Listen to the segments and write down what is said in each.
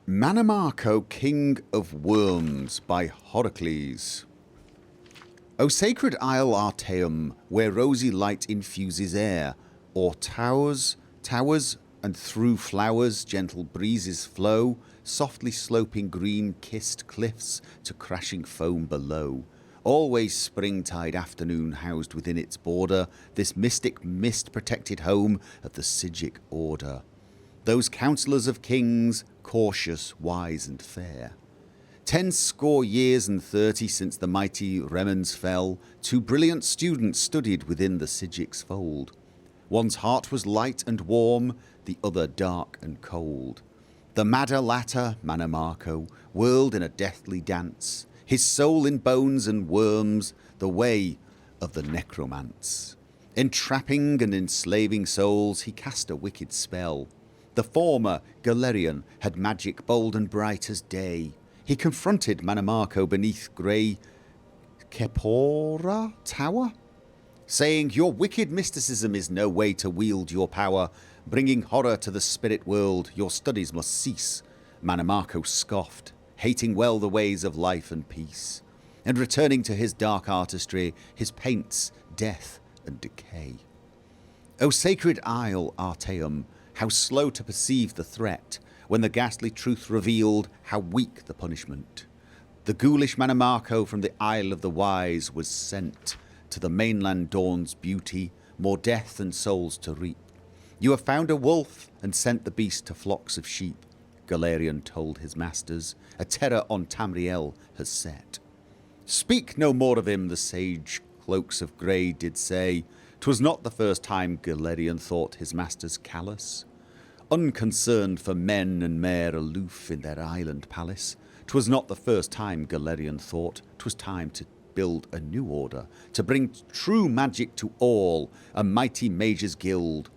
Mannimarco, King of Worms by Horacles. O sacred isle Artaeum, where rosy light infuses air, o'er towers, and through flowers gentle breezes flow, softly sloping green-kissed cliffs to crashing foam below. Always springtide afternoon housed within its border, this mystic mist-protected home of the Stygic order. Those counsellors of kings, cautious, wise and fair. 10 years and 30 since the mighty remens fell, two brilliant students studied within the Stygic's fold. One's heart was light and warm, the other dark and cold. The madder latter, Mannimarco, whirled in a deathly dance, his soul in bones and worms, the way of the necromance. Entrapping and enslaving souls, he cast a wicked spell. The former, Galerion, had magic bold and bright as day. He confronted Mannimarco beneath grey Kepora Tower, saying, "Your wicked mysticism is no way to wield your power. Bringing horror to the spirit world, your studies must cease." Mannimarco scoffed, hating well the ways of life and peace, and returning to his dark artistry, his paints, death and decay. O sacred isle Artaeum, how slow to perceive the threat, when the ghastly truth revealed how weak the punishment. The ghoulish Mannimarco from the Isle of the Wise was sent to the mainland dawn's beauty, more death than souls to reap. You have found a wolf and sent the beast to flocks of sheep, Galerion told his masters, a terror on Tamriel has set. Speak no more of him, the sage cloaks of grey did say. 'Twas not the first time Galerion thought his masters callous, unconcerned for men and mere aloof in their island palace. 'Twas not the first time Galerion thought 'twas time to build a new order, to bring true magic to all, a mighty mages guild.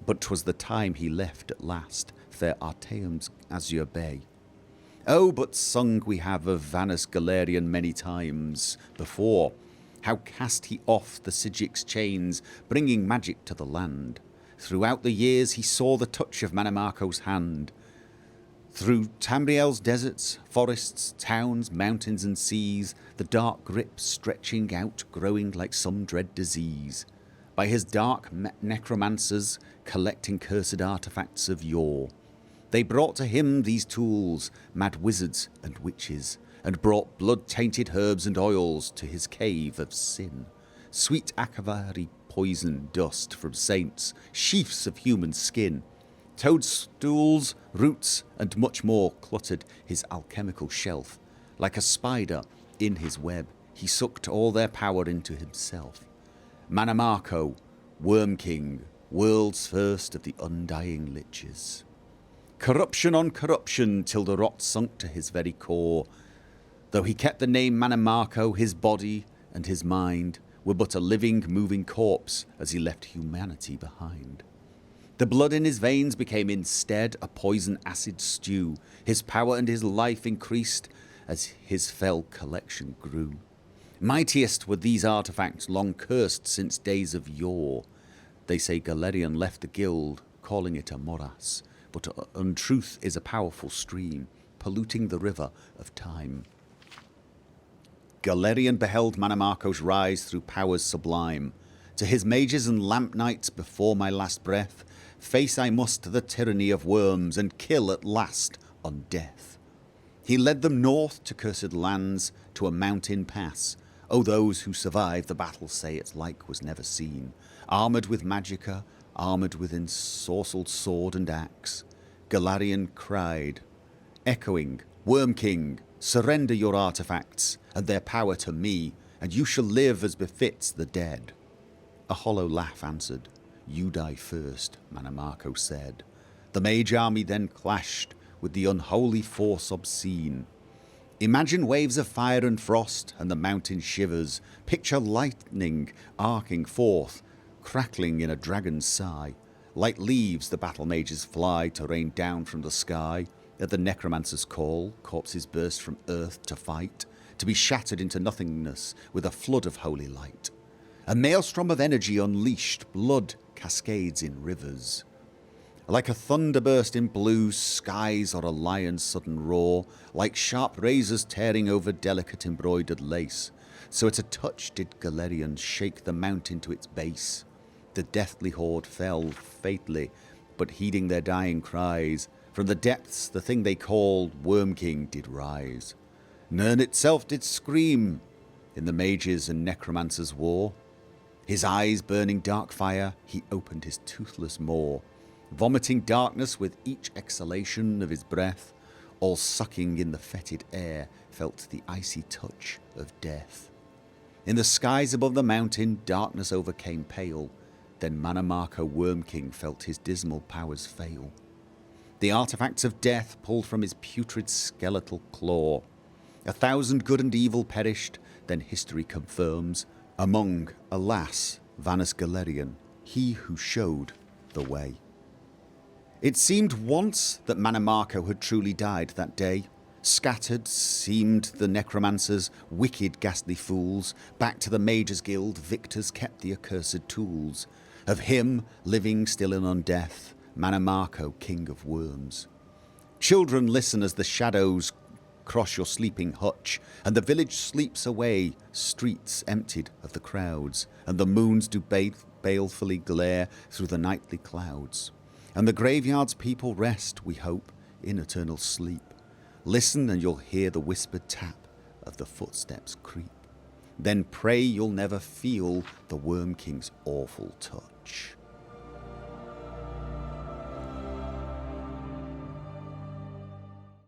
But 'twas the time he left at last, fair Artaeum's azure bay. Oh, but sung we have of Vanus Galerion many times before, how cast he off the Stygic's chains, bringing magic to the land. Throughout the years he saw the touch of Mannimarco's hand. Through Tamriel's deserts, forests, towns, mountains and seas, the dark grip stretching out, growing like some dread disease. By his dark necromancers, collecting cursed artifacts of yore. They brought to him these tools, mad wizards and witches, and brought blood-tainted herbs and oils to his cave of sin. Sweet akavari poison dust from saints, sheafs of human skin, toadstools, roots, and much more cluttered his alchemical shelf. Like a spider in his web, he sucked all their power into himself. Mannimarco, Worm King, world's first of the undying liches. Corruption on corruption till the rot sunk to his very core. Though he kept the name Mannimarco, his body and his mind were but a living, moving corpse as he left humanity behind. The blood in his veins became instead a poison acid stew. His power and his life increased as his fell collection grew. Mightiest were these artifacts, long cursed since days of yore. They say Galerion left the guild, calling it a morass, but untruth is a powerful stream, polluting the river of time. Galerion beheld Mannimarco's rise through powers sublime. To his mages and lamp knights before my last breath, face I must the tyranny of worms, and kill at last on death. He led them north to cursed lands, to a mountain pass. Oh, those who survived the battle say its like was never seen. Armoured with magicka, armoured with ensorcelled sword and axe, Galerion cried, echoing, "Worm King, surrender your artifacts and their power to me, and you shall live as befits the dead." A hollow laugh answered. "You die first," Mannimarco said. The mage army then clashed with the unholy force obscene. Imagine waves of fire and frost, and the mountain shivers. Picture lightning arcing forth, crackling in a dragon's sigh. Like leaves the battle mages fly to rain down from the sky. At the necromancer's call, corpses burst from earth to fight, to be shattered into nothingness with a flood of holy light. A maelstrom of energy unleashed, blood cascades in rivers. Like a thunderburst in blue skies or a lion's sudden roar, like sharp razors tearing over delicate embroidered lace, so at a touch did Galerion shake the mountain to its base. The deathly horde fell fatally, but heeding their dying cries, from the depths the thing they called Worm King did rise. Nirn itself did scream in the mages' and necromancers' war. His eyes burning dark fire, he opened his toothless maw, vomiting darkness with each exhalation of his breath, all sucking in the fetid air, felt the icy touch of death. In the skies above the mountain, darkness overcame pale, then Mannimarco Worm King felt his dismal powers fail. The artifacts of death pulled from his putrid skeletal claw. 1,000 good and evil perished, then history confirms, among, alas, vanished Galerion, he who showed the way. It seemed once that Mannimarco had truly died that day. Scattered seemed the necromancers, wicked ghastly fools. Back to the Mages Guild, victors kept the accursed tools. Of him, living still in undeath, Mannimarco, king of worms. Children, listen as the shadows cross your sleeping hutch, and the village sleeps away, streets emptied of the crowds, and the moons do balefully glare through the nightly clouds. And the graveyard's people rest, we hope, in eternal sleep. Listen and you'll hear the whispered tap of the footsteps creep. Then pray you'll never feel the Worm King's awful touch.